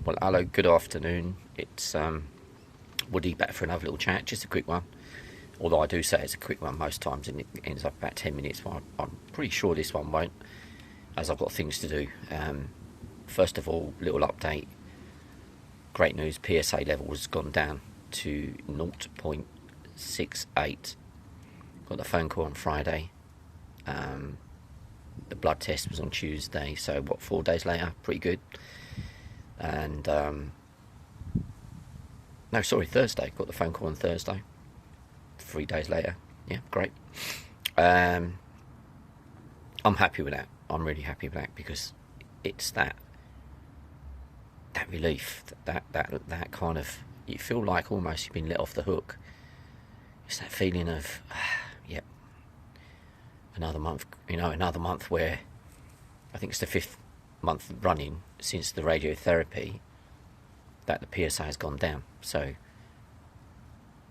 Well, hello, good afternoon. It's Woody back for another little chat, just a quick one. Although I do say it's a quick one most times, and it ends up about 10 minutes. But I'm pretty sure this one won't, as I've got things to do. First of all, little update. Great news, PSA level has gone down to 0.68. Got the phone call on Friday. The blood test was on Tuesday, so 4 days later? Pretty good. And Thursday. Got the phone call on Thursday. 3 days later. Yeah, great. I'm happy with that. I'm really happy with that, because it's that relief, that kind of, you feel like almost you've been let off the hook. It's that feeling of, yep, another month, another month where I think it's the 5th month running since the radiotherapy that the PSA has gone down. So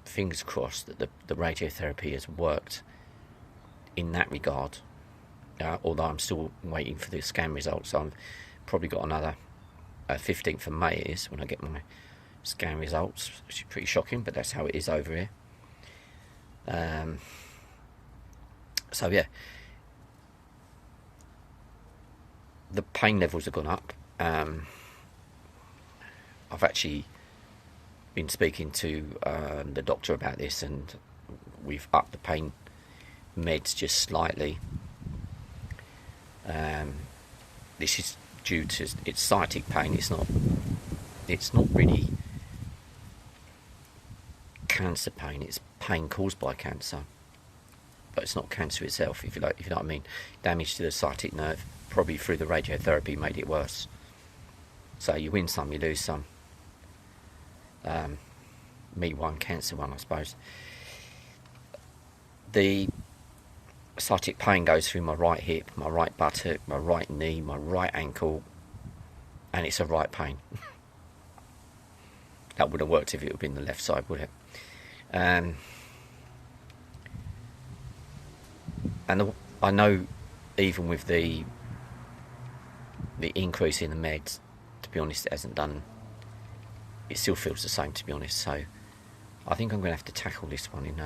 fingers crossed that the radiotherapy has worked in that regard. Although I'm still waiting for the scan results. I've probably got another 15th of May is when I get my scan results, which is pretty shocking, but that's how it is over here. So yeah, the pain levels have gone up. I've actually been speaking to the doctor about this, and we've upped the pain meds just slightly. This is due to it's sciatic pain. It's not really cancer pain. It's pain caused by cancer, but it's not cancer itself, if you know what I mean. Damage to the sciatic nerve, probably through the radiotherapy, made it worse. So you win some, you lose some. Me one, cancer one, I suppose. The sciatic pain goes through my right hip, my right buttock, my right knee, my right ankle, and it's a right pain. That would have worked if it had been the left side, would it? And I know, even with the increase in the meds, to be honest, it still feels the same, to be honest. So I think I'm going to have to tackle this one in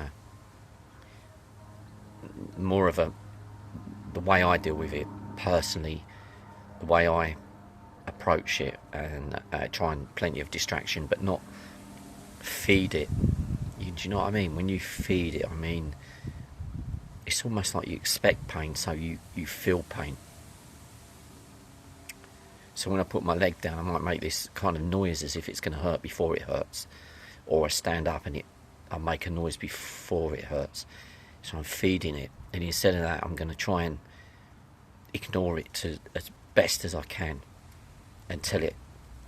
more of the way I deal with it personally, the way I approach it, and try and plenty of distraction, but not feed it. Do you know what I mean? When you feed it, I mean, it's almost like you expect pain, so you feel pain. So when I put my leg down, I might make this kind of noise as if it's going to hurt before it hurts, or I stand up and I make a noise before it hurts. So I'm feeding it, and instead of that, I'm going to try and ignore it to as best as I can until it,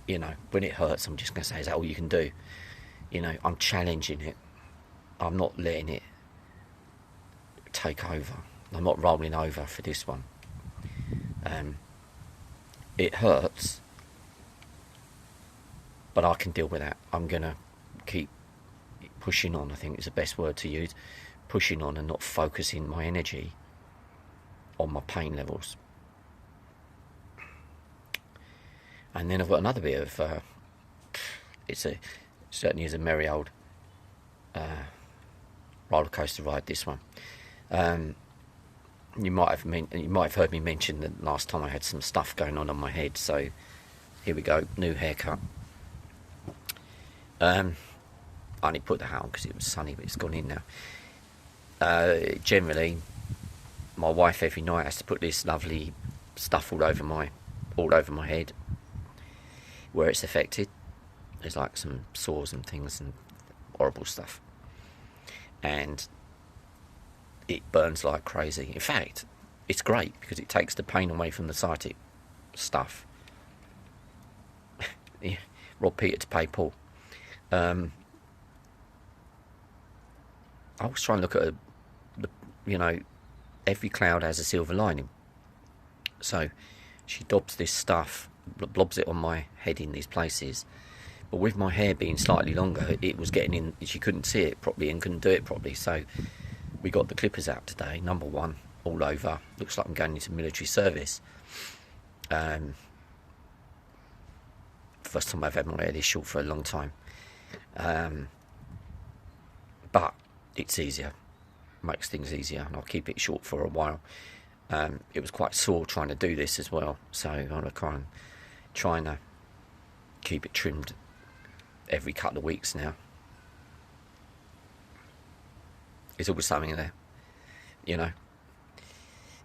when it hurts, I'm just going to say, is that all you can do? I'm challenging it. I'm not letting it take over. I'm not rolling over for this one. It hurts, but I can deal with that. I'm going to keep pushing on, I think is the best word to use. Pushing on and not focusing my energy on my pain levels. And then I've got another bit of certainly is a merry old rollercoaster ride, this one. You might have heard me mention that last time I had some stuff going on my head. So here we go, new haircut. I only put the hat on because it was sunny, but it's gone in now. Generally, my wife every night has to put this lovely stuff all over my head where it's affected. There's like some sores and things and horrible stuff, and it burns like crazy. In fact, it's great because it takes the pain away from the sciatic stuff. Yeah, rob Peter to pay Paul. I was trying to look at every cloud has a silver lining. So she dobs this stuff, blobs it on my head in these places. But with my hair being slightly longer, it was getting in. She couldn't see it properly and couldn't do it properly. So we got the clippers out today, number one, all over. Looks like I'm going into military service. For first time I've had my hair this short for a long time. But it's easier, makes things easier, and I'll keep it short for a while. It was quite sore trying to do this as well, so I'm kind of trying to keep it trimmed every couple of weeks now. There's always something in there, you know.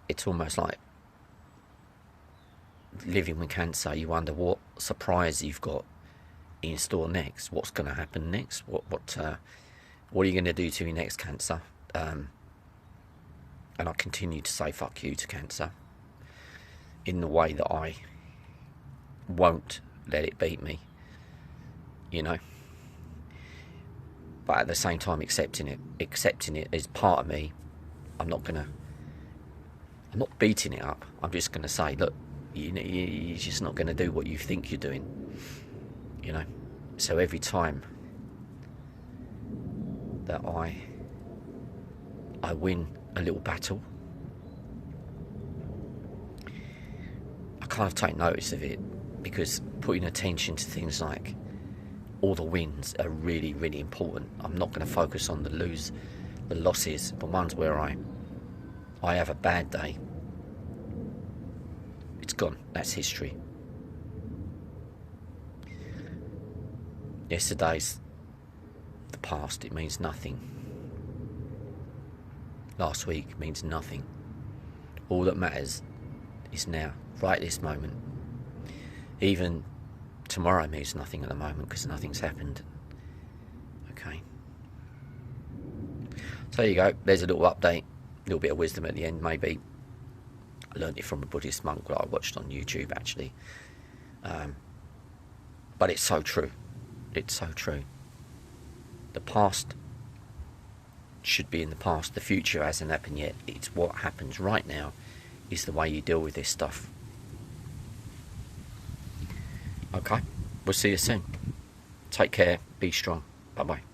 It's almost like living with cancer. You wonder what surprise you've got in store next. What's going to happen next? What are you going to do to your next cancer? And I continue to say fuck you to cancer in the way that I won't let it beat me, you know. But at the same time, accepting it as part of me. I'm not beating it up. I'm just going to say, look, you're just not going to do what you think you're doing, you know. So every time that I win a little battle, I kind of take notice of it, because putting attention to things like all the wins are really, really important. I'm not going to focus on the losses, the ones where I have a bad day. It's gone. That's history. Yesterday's the past. It means nothing. Last week means nothing. All that matters is now, right this moment. Even tomorrow means nothing at the moment, because nothing's happened. Okay. So there you go. There's a little update, a little bit of wisdom at the end, maybe. I learned it from a Buddhist monk that I watched on YouTube, actually. But it's so true. It's so true. The past should be in the past. The future hasn't happened yet. It's what happens right now is the way you deal with this stuff. Okay, we'll see you soon. Take care. Be strong. Bye-bye.